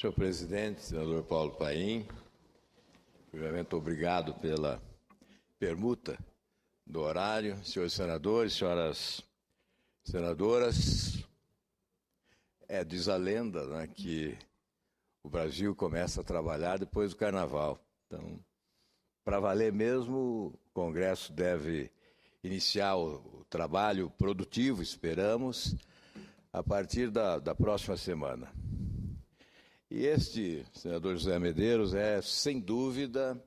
Senhor presidente, senador Paulo Paim, primeiramente obrigado pela permuta do horário. Senhores senadores, senhoras senadoras, diz a lenda, né, que o Brasil começa a trabalhar depois do Carnaval. Então, para valer mesmo, o Congresso deve iniciar o trabalho produtivo, esperamos, a partir da próxima semana. E este, senador José Medeiros, é, sem dúvida,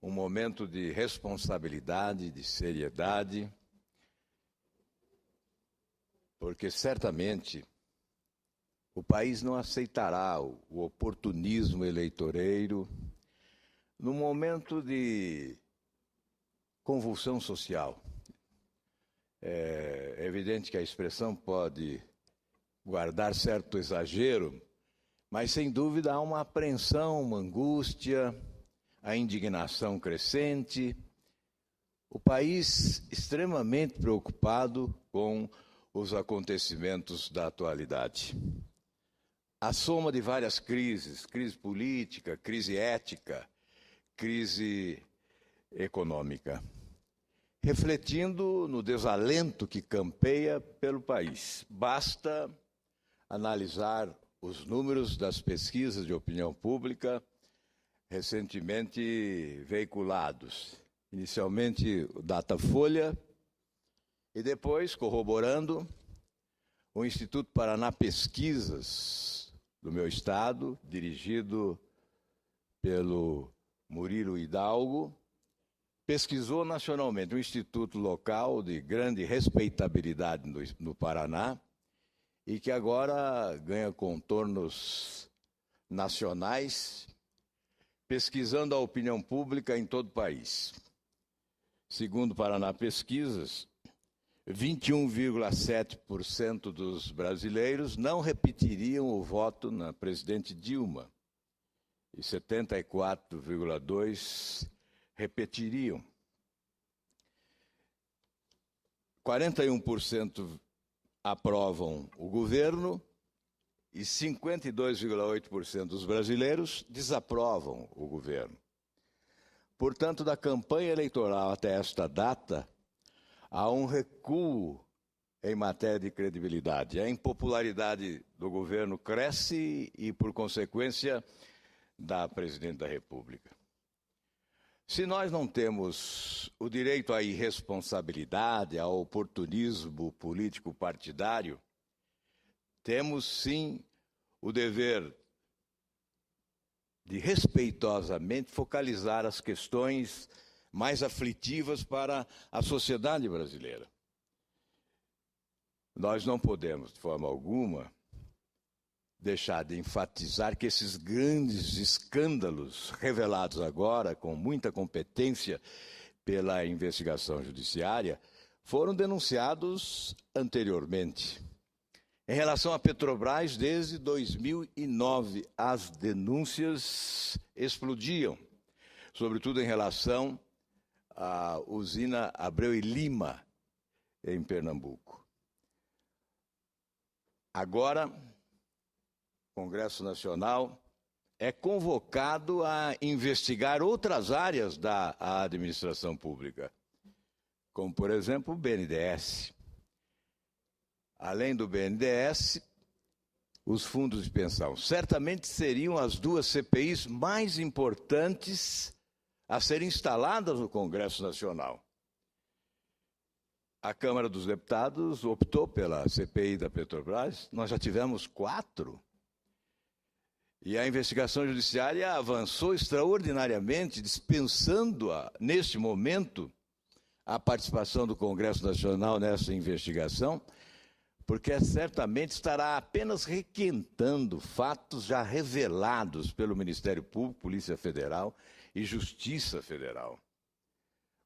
um momento de responsabilidade, de seriedade, porque certamente o país não aceitará o oportunismo eleitoreiro num momento de convulsão social. É evidente que a expressão pode guardar certo exagero, mas, sem dúvida, há uma apreensão, uma angústia, a indignação crescente. O país extremamente preocupado com os acontecimentos da atualidade. A soma de várias crises, crise política, crise ética, crise econômica, refletindo no desalento que campeia pelo país. Basta analisar os números das pesquisas de opinião pública recentemente veiculados. Inicialmente o Datafolha e depois, corroborando, o Instituto Paraná Pesquisas do meu estado, dirigido pelo Murilo Hidalgo, pesquisou nacionalmente, um instituto local de grande respeitabilidade no Paraná, e que agora ganha contornos nacionais, pesquisando a opinião pública em todo o país. Segundo Paraná Pesquisas, 21,7% dos brasileiros não repetiriam o voto na presidente Dilma e 74,2% repetiriam. 41% aprovam o governo e 52,8% dos brasileiros desaprovam o governo. Portanto, da campanha eleitoral até esta data, há um recuo em matéria de credibilidade. A impopularidade do governo cresce e, por consequência, da presidente da República. Se nós não temos o direito à irresponsabilidade, ao oportunismo político partidário, temos sim o dever de respeitosamente focalizar as questões mais aflitivas para a sociedade brasileira. Nós não podemos, de forma alguma, deixar de enfatizar que esses grandes escândalos revelados agora, com muita competência pela investigação judiciária, foram denunciados anteriormente. Em relação à Petrobras, desde 2009, as denúncias explodiam, sobretudo em relação à usina Abreu e Lima, em Pernambuco. Agora, Congresso Nacional é convocado a investigar outras áreas da administração pública, como, por exemplo, o BNDES. Além do BNDES, os fundos de pensão. Certamente seriam as duas CPIs mais importantes a serem instaladas no Congresso Nacional. A Câmara dos Deputados optou pela CPI da Petrobras, nós já tivemos 4. E a investigação judiciária avançou extraordinariamente, dispensando, neste momento, a participação do Congresso Nacional nessa investigação, porque certamente estará apenas requentando fatos já revelados pelo Ministério Público, Polícia Federal e Justiça Federal.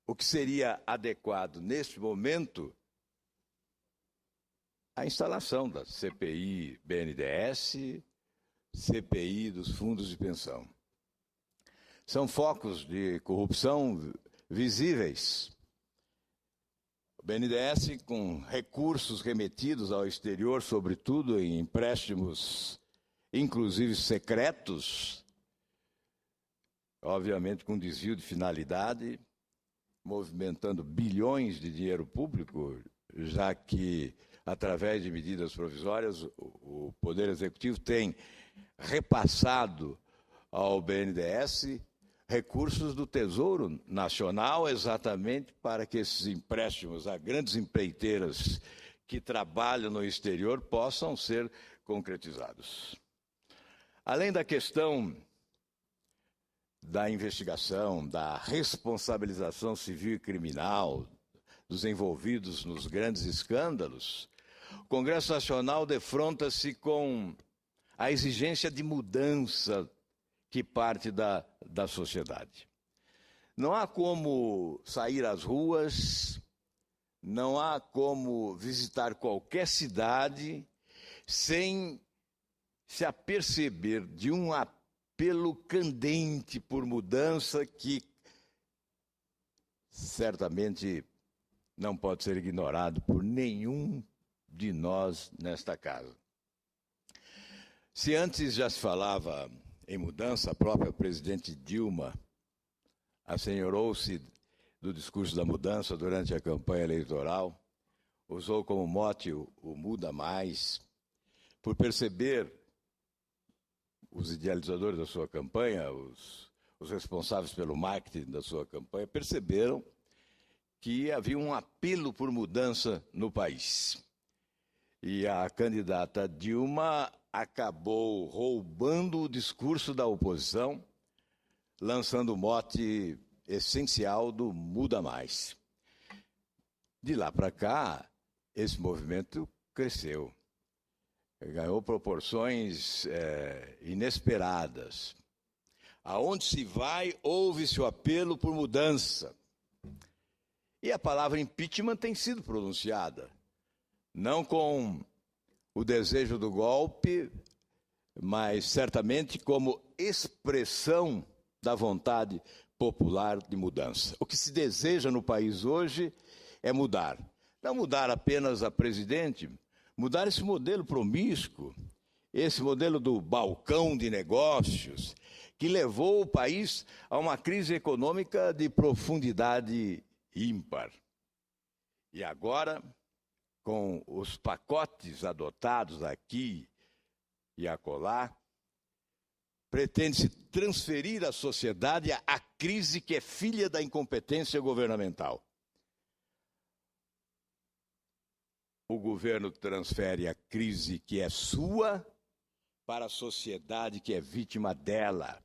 O que seria adequado, neste momento, a instalação da CPI BNDES, CPI dos fundos de pensão. São focos de corrupção visíveis. O BNDES, com recursos remetidos ao exterior, sobretudo em empréstimos inclusive secretos, obviamente com desvio de finalidade, movimentando bilhões de dinheiro público, já que, através de medidas provisórias, o Poder Executivo tem repassado ao BNDES recursos do Tesouro Nacional, exatamente para que esses empréstimos a grandes empreiteiras que trabalham no exterior possam ser concretizados. Além da questão da investigação, da responsabilização civil e criminal dos envolvidos nos grandes escândalos, o Congresso Nacional defronta-se com a exigência de mudança que parte da sociedade. Não há como sair às ruas, não há como visitar qualquer cidade sem se aperceber de um apelo candente por mudança que certamente não pode ser ignorado por nenhum de nós nesta casa. Se antes já se falava em mudança, a própria presidente Dilma assenhorou-se do discurso da mudança durante a campanha eleitoral, usou como mote o Muda Mais, por perceber, os idealizadores da sua campanha, os responsáveis pelo marketing da sua campanha, perceberam que havia um apelo por mudança no país. E a candidata Dilma acabou roubando o discurso da oposição, lançando o mote essencial do Muda Mais. De lá para cá, esse movimento cresceu, ganhou proporções inesperadas. Aonde se vai, ouve-se o apelo por mudança. E a palavra impeachment tem sido pronunciada, não com o desejo do golpe, mas certamente como expressão da vontade popular de mudança. O que se deseja no país hoje é mudar. Não mudar apenas a presidente, mudar esse modelo promíscuo, esse modelo do balcão de negócios, que levou o país a uma crise econômica de profundidade ímpar. E agora, com os pacotes adotados aqui e acolá, pretende-se transferir à sociedade a crise que é filha da incompetência governamental. O governo transfere a crise que é sua para a sociedade que é vítima dela.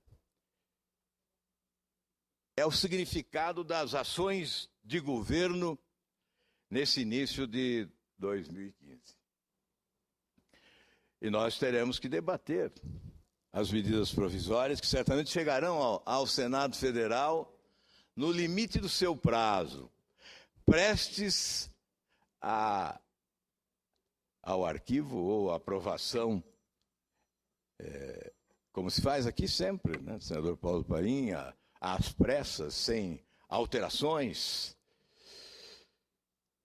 É o significado das ações de governo nesse início de 2015. E nós teremos que debater as medidas provisórias que certamente chegarão ao Senado Federal no limite do seu prazo, prestes ao arquivo ou aprovação, como se faz aqui sempre, né, senador Paulo Paim, às pressas, sem alterações.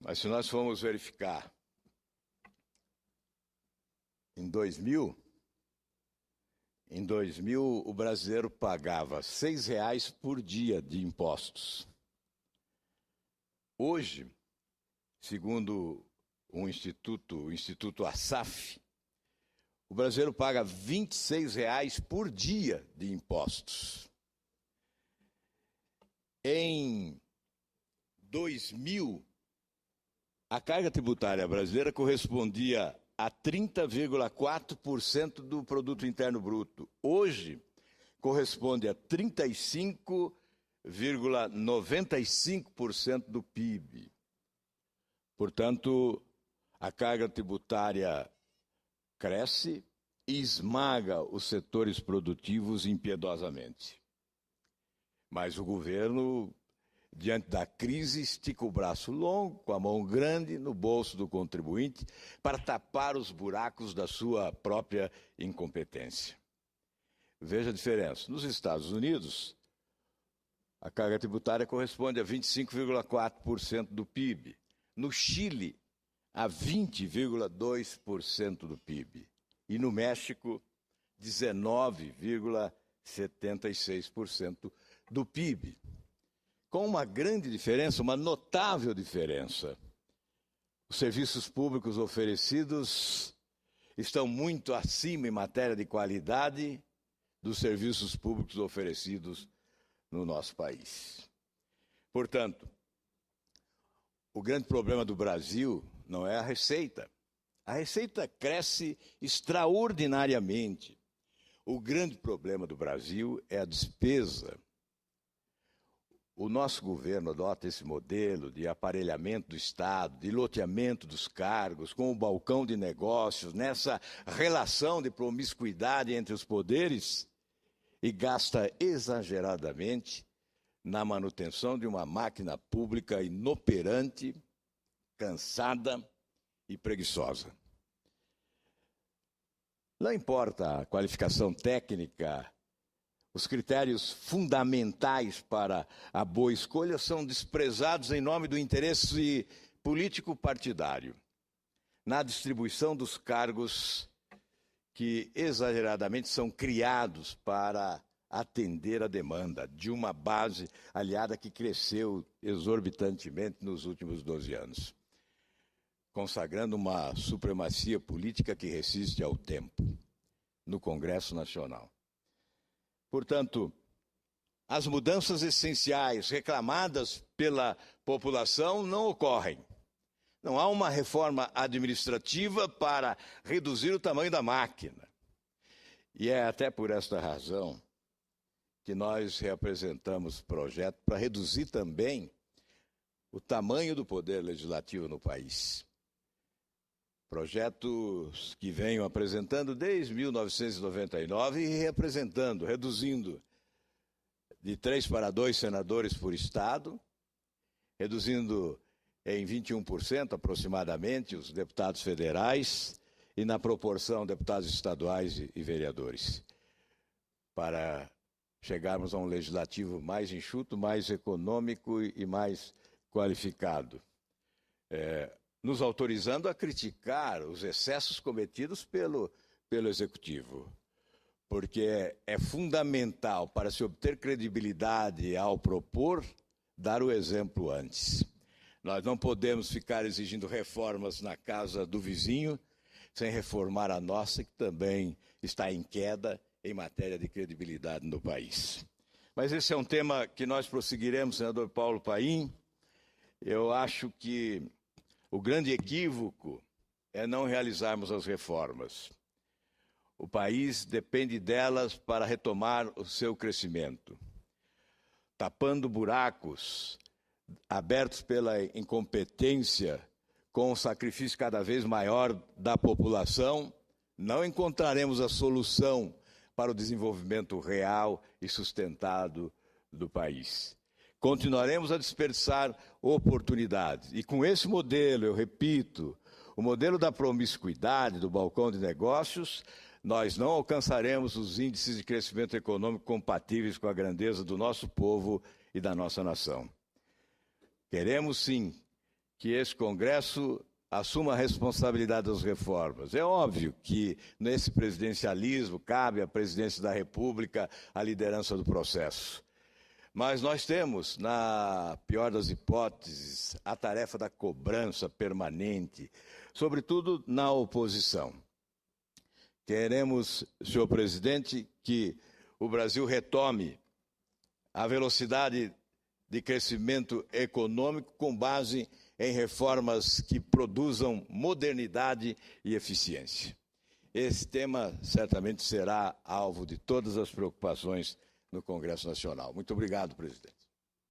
Mas se nós formos verificar, em 2000 o brasileiro pagava R$ 6 por dia de impostos. Hoje, segundo o Instituto ASAF, o brasileiro paga R$ 26 por dia de impostos. Em 2000, a carga tributária brasileira correspondia a 30,4% do produto interno bruto. Hoje, corresponde a 35,95% do PIB. Portanto, a carga tributária cresce e esmaga os setores produtivos impiedosamente. Mas o governo, diante da crise, estica o braço longo, com a mão grande no bolso do contribuinte, para tapar os buracos da sua própria incompetência. Veja a diferença. Nos Estados Unidos, a carga tributária corresponde a 25,4% do PIB. No Chile, a 20,2% do PIB. E no México, 19,76% do PIB. Com uma grande diferença, uma notável diferença. Os serviços públicos oferecidos estão muito acima em matéria de qualidade dos serviços públicos oferecidos no nosso país. Portanto, o grande problema do Brasil não é a receita. A receita cresce extraordinariamente. O grande problema do Brasil é a despesa. O nosso governo adota esse modelo de aparelhamento do Estado, de loteamento dos cargos, com o balcão de negócios, nessa relação de promiscuidade entre os poderes, e gasta exageradamente na manutenção de uma máquina pública inoperante, cansada e preguiçosa. Não importa a qualificação técnica, os critérios fundamentais para a boa escolha são desprezados em nome do interesse político partidário, na distribuição dos cargos que exageradamente são criados para atender a demanda de uma base aliada que cresceu exorbitantemente nos últimos 12 anos, consagrando uma supremacia política que resiste ao tempo no Congresso Nacional. Portanto, as mudanças essenciais reclamadas pela população não ocorrem. Não há uma reforma administrativa para reduzir o tamanho da máquina. E é até por esta razão que nós reapresentamos projeto para reduzir também o tamanho do poder legislativo no país. Projetos que venho apresentando desde 1999 e reapresentando, reduzindo de 3 para 2 senadores por estado, reduzindo em 21% aproximadamente os deputados federais e na proporção deputados estaduais e vereadores, para chegarmos a um legislativo mais enxuto, mais econômico e mais qualificado. Nos autorizando a criticar os excessos cometidos pelo Executivo, porque é fundamental para se obter credibilidade ao propor, dar o exemplo antes. Nós não podemos ficar exigindo reformas na casa do vizinho sem reformar a nossa, que também está em queda em matéria de credibilidade no país. Mas esse é um tema que nós prosseguiremos, senador Paulo Paim. Eu acho que o grande equívoco é não realizarmos as reformas. O país depende delas para retomar o seu crescimento. Tapando buracos abertos pela incompetência, com um sacrifício cada vez maior da população, não encontraremos a solução para o desenvolvimento real e sustentado do país. Continuaremos a desperdiçar oportunidades. E com esse modelo, eu repito, o modelo da promiscuidade, do balcão de negócios, nós não alcançaremos os índices de crescimento econômico compatíveis com a grandeza do nosso povo e da nossa nação. Queremos, sim, que esse Congresso assuma a responsabilidade das reformas. É óbvio que, nesse presidencialismo, cabe à presidência da República a liderança do processo. Mas nós temos, na pior das hipóteses, a tarefa da cobrança permanente, sobretudo na oposição. Queremos, senhor presidente, que o Brasil retome a velocidade de crescimento econômico com base em reformas que produzam modernidade e eficiência. Esse tema certamente será alvo de todas as preocupações no Congresso Nacional. Muito obrigado, presidente.